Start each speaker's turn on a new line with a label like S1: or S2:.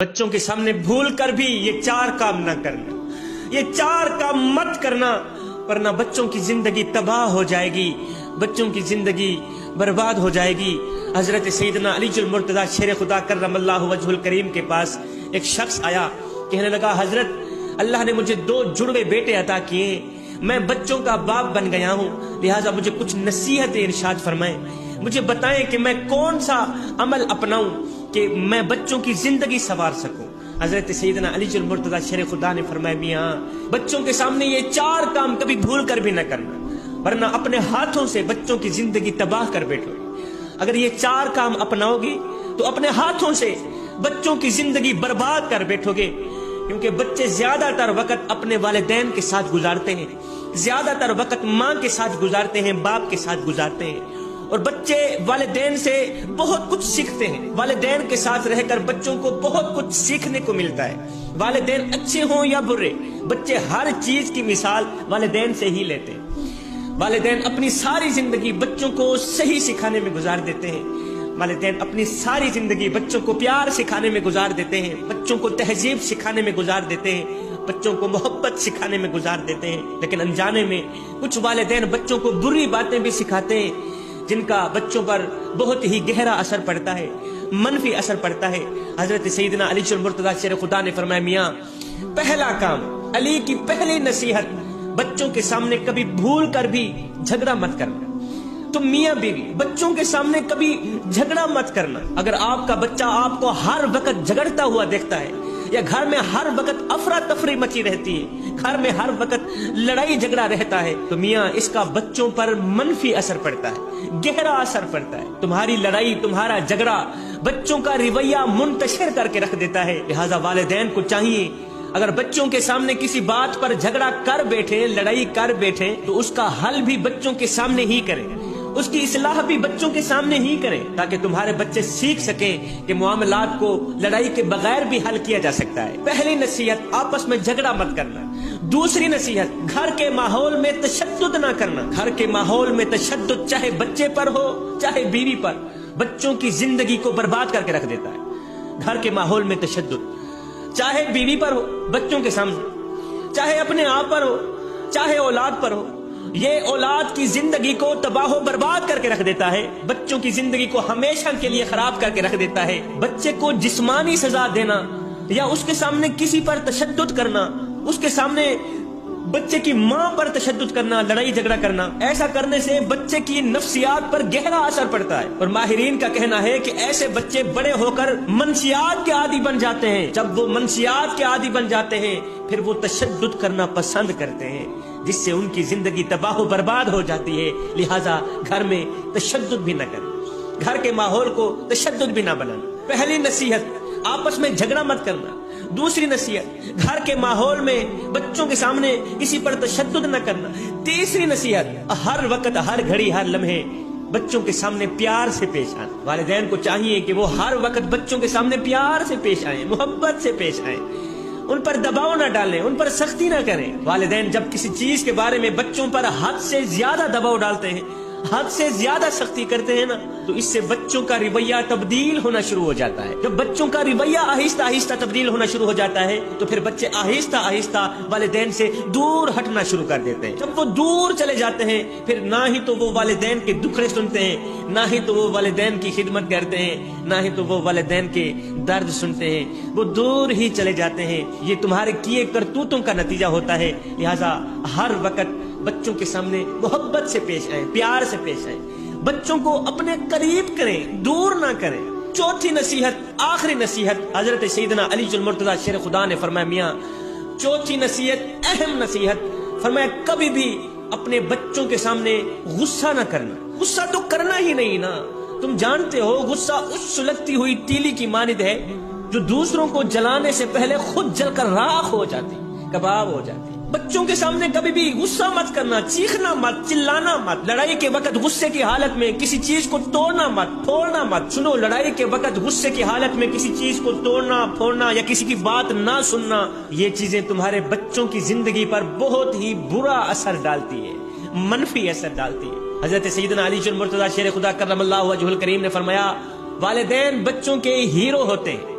S1: بچوں کے سامنے بھول کر بھی یہ 4 کام نہ کرنا، یہ 4 کام مت کرنا، ورنہ بچوں کی زندگی تباہ ہو جائے گی، بچوں کی زندگی برباد ہو جائے گی۔ حضرت سیدنا علی المرتضیٰ شیر خدا کرم اللہ وجہ الکریم کے پاس ایک شخص آیا، کہنے لگا حضرت اللہ نے مجھے 2 جڑوے بیٹے عطا کیے، میں بچوں کا باپ بن گیا ہوں، لہٰذا مجھے کچھ نصیحت ارشاد فرمائیں، مجھے بتائیں کہ میں کون سا عمل اپناؤں کہ میں بچوں کی زندگی سنوار سکوں۔ حضرت سیدنا علی المرتضیٰ شیر خدا نے فرمایا میاں بچوں کے سامنے یہ 4 کام کبھی بھول کر بھی نہ کرنا، ورنہ اپنے ہاتھوں سے بچوں کی زندگی تباہ کر بیٹھو گے۔ اگر یہ 4 کام اپناؤ گی تو اپنے ہاتھوں سے بچوں کی زندگی برباد کر بیٹھو گے، کیونکہ بچے زیادہ تر وقت اپنے والدین کے ساتھ گزارتے ہیں، زیادہ تر وقت ماں کے ساتھ گزارتے ہیں، باپ کے ساتھ گزارتے ہیں، اور بچے والدین سے بہت کچھ سیکھتے ہیں۔ والدین کے ساتھ رہ کر بچوں کو بہت کچھ سیکھنے کو ملتا ہے، والدین اچھے ہوں یا برے، بچے ہر چیز کی مثال والدین سے ہی لیتے ہیں۔ والدین اپنی ساری زندگی بچوں کو صحیح سکھانے میں گزار دیتے ہیں، والدین اپنی ساری زندگی بچوں کو پیار سکھانے میں گزار دیتے ہیں، بچوں کو تہذیب سکھانے میں گزار دیتے ہیں، بچوں کو محبت سکھانے میں گزار دیتے ہیں، لیکن انجانے میں کچھ والدین بچوں کو بری باتیں بھی سکھاتے ہیں، جن کا بچوں پر بہت ہی گہرا اثر پڑتا ہے، منفی اثر پڑتا ہے۔ حضرت سیدنا علی المرتضیٰ شیر خدا نے فرمایا میاں پہلا کام، علی کی پہلی نصیحت، بچوں کے سامنے کبھی بھول کر بھی جھگڑا مت کرنا۔ تم میاں بیوی بچوں کے سامنے کبھی جھگڑا مت کرنا۔ اگر آپ کا بچہ آپ کو ہر وقت جھگڑتا ہوا دیکھتا ہے، یا گھر میں ہر وقت افراتفری مچی رہتی ہے، گھر میں ہر وقت لڑائی جھگڑا رہتا ہے، تو میاں اس کا بچوں پر منفی اثر پڑتا ہے، گہرا اثر پڑتا ہے۔ تمہاری لڑائی، تمہارا جھگڑا بچوں کا رویہ منتشر کر کے رکھ دیتا ہے۔ لہذا والدین کو چاہیے اگر بچوں کے سامنے کسی بات پر جھگڑا کر بیٹھے، لڑائی کر بیٹھے، تو اس کا حل بھی بچوں کے سامنے ہی کریں، اس کی اصلاح بھی بچوں کے سامنے ہی کریں، تاکہ تمہارے بچے سیکھ سکیں کہ معاملات کو لڑائی کے بغیر بھی حل کیا جا سکتا ہے۔ پہلی نصیحت آپس میں جھگڑا مت کرنا۔ دوسری نصیحت گھر کے ماحول میں تشدد نہ کرنا۔ گھر کے ماحول میں تشدد چاہے بچے پر ہو چاہے بیوی پر، بچوں کی زندگی کو برباد کر کے رکھ دیتا ہے۔ گھر کے ماحول میں تشدد چاہے بیوی پر ہو، بچوں کے سامنے، چاہے اپنے آپ پر ہو، چاہے اولاد پر ہو، یہ اولاد کی زندگی کو تباہ و برباد کر کے رکھ دیتا ہے، بچوں کی زندگی کو ہمیشہ کے لیے خراب کر کے رکھ دیتا ہے۔ بچے کو جسمانی سزا دینا یا اس کے سامنے کسی پر تشدد کرنا، اس کے سامنے بچے کی ماں پر تشدد کرنا، لڑائی جھگڑا کرنا، ایسا کرنے سے بچے کی نفسیات پر گہرا اثر پڑتا ہے، اور ماہرین کا کہنا ہے کہ ایسے بچے بڑے ہو کر منشیات کے عادی بن جاتے ہیں۔ جب وہ منشیات کے عادی بن جاتے ہیں پھر وہ تشدد کرنا پسند کرتے ہیں، جس سے ان کی زندگی تباہ و برباد ہو جاتی ہے۔ لہٰذا گھر میں تشدد بھی نہ کریں، گھر کے ماحول کو تشدد بھی نہ بنانا۔ پہلی نصیحت آپس میں جھگڑا مت کرنا۔ دوسری نصیحت گھر کے ماحول میں بچوں کے سامنے کسی پر تشدد نہ کرنا۔ تیسری نصیحت ہر وقت، ہر گھڑی، ہر لمحے بچوں کے سامنے پیار سے پیش آنا۔ والدین کو چاہیے کہ وہ ہر وقت بچوں کے سامنے پیار سے پیش آئیں، محبت سے پیش آئیں، ان پر دباؤ نہ ڈالیں، ان پر سختی نہ کریں۔ والدین جب کسی چیز کے بارے میں بچوں پر حد سے زیادہ دباؤ ڈالتے ہیں، حد سے زیادہ سختی کرتے ہیں نا، تو اس سے بچوں کا رویہ تبدیل ہونا شروع ہو جاتا ہے۔ جب بچوں کا رویہ آہستہ آہستہ تبدیل ہونا شروع ہو جاتا ہے تو پھر بچے آہستہ آہستہ والدین سے دور ہٹنا شروع کر دیتے ہیں۔ جب وہ دور چلے جاتے ہیں پھر نہ ہی تو وہ والدین کے دکھڑے سنتے ہیں، نہ ہی تو وہ والدین کی خدمت کرتے ہیں، نہ ہی تو وہ والدین کے درد سنتے ہیں، وہ دور ہی چلے جاتے ہیں۔ یہ تمہارے کیے کرتوتوں کا نتیجہ ہوتا ہے۔ لہٰذا ہر وقت بچوں کے سامنے محبت سے پیش آئیں، پیار سے پیش آئیں، بچوں کو اپنے قریب کریں، دور نہ کریں۔ چوتھی نصیحت، آخری نصیحت، حضرت سیدنا علی المرتضیٰ شیر خدا نے فرمایا میاں چوتھی نصیحت، اہم نصیحت، فرمایا کبھی بھی اپنے بچوں کے سامنے غصہ نہ کرنا۔ غصہ تو کرنا ہی نہیں نا، تم جانتے ہو غصہ اس سلگتی ہوئی تیلی کی مانند ہے جو دوسروں کو جلانے سے پہلے خود جل کر راکھ ہو جاتی، کباب ہو جاتی۔ بچوں کے سامنے کبھی بھی غصہ مت کرنا، چیخنا مت، چلانا مت، لڑائی کے وقت غصے کی حالت میں کسی چیز کو توڑنا مت، پھوڑنا مت۔ سنو، لڑائی کے وقت غصے کی حالت میں کسی چیز کو توڑنا، پھوڑنا یا کسی کی بات نہ سننا، یہ چیزیں تمہارے بچوں کی زندگی پر بہت ہی برا اثر ڈالتی ہے، منفی اثر ڈالتی ہے۔ حضرت سیدنا علی المرتضیٰ شیر خدا کرم اللہ وجہ الکریم نے فرمایا والدین بچوں کے ہیرو ہوتے ہیں،